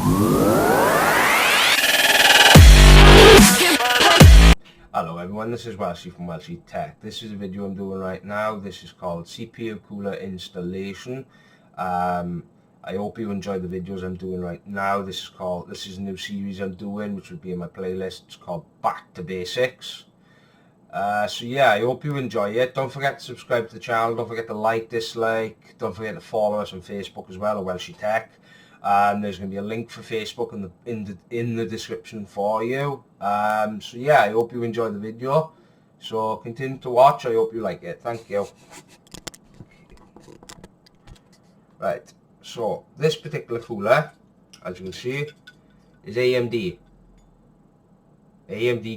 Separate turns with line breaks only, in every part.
Hello everyone, this is Welshie from Welshie Tech. This is a video I'm doing right now. This is called CPU cooler installation. I hope you enjoy the videos I'm doing right now. This is a new series I'm doing, which will be in my playlist. It's called Back to Basics. So yeah, I hope you enjoy it. Don't forget to subscribe to the channel. Don't forget to like, dislike. Don't forget to follow us on Facebook as well, at Welshie Tech. There's going to be a link for Facebook in the description for you. So yeah, I hope you enjoy the video. So continue to watch. I hope you like it. Thank you. Right. So this particular cooler, as you can see, is AMD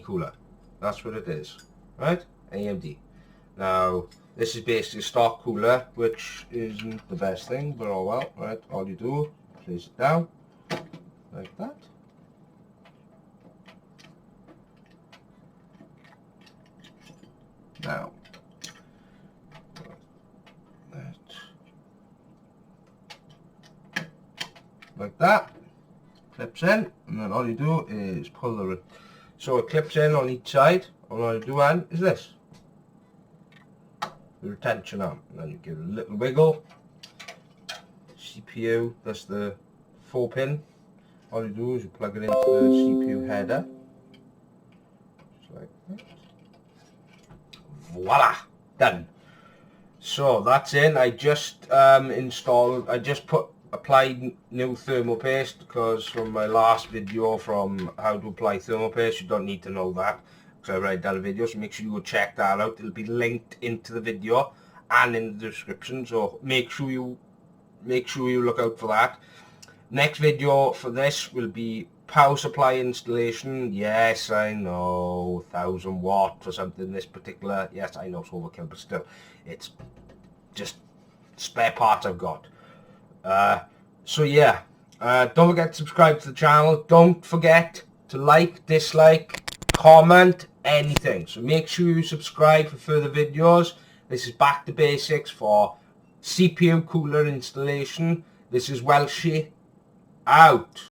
cooler. That's what it is. Right? AMD. Now, this is basically a stock cooler, which isn't the best thing, but oh well. Right? All you do, place it down like that. Now, like that, clips in, and then all you do is pull the, so it clips in on each side, and all you do is this, the retention arm, and then you give it a little wiggle. CPU, that's the 4-pin. All you do is you plug it into the CPU header, just like that. Voila, done. So that's in. I just applied new thermal paste, because from my last video from how to apply thermal paste, you don't need to know that because I've already done a video, so make sure you go check that out. It'll be linked into the video and in the description, so make sure you look out for that. Next video for this will be power supply installation. Yes, I know, 1000 watt for something this particular. Yes, I know it's overkill, but still, it's just spare parts I've got. So yeah, don't forget to subscribe to the channel. Don't forget to like, dislike, comment, anything. So make sure you subscribe for further videos. This is Back to Basics for CPU cooler installation. This is Welshie out.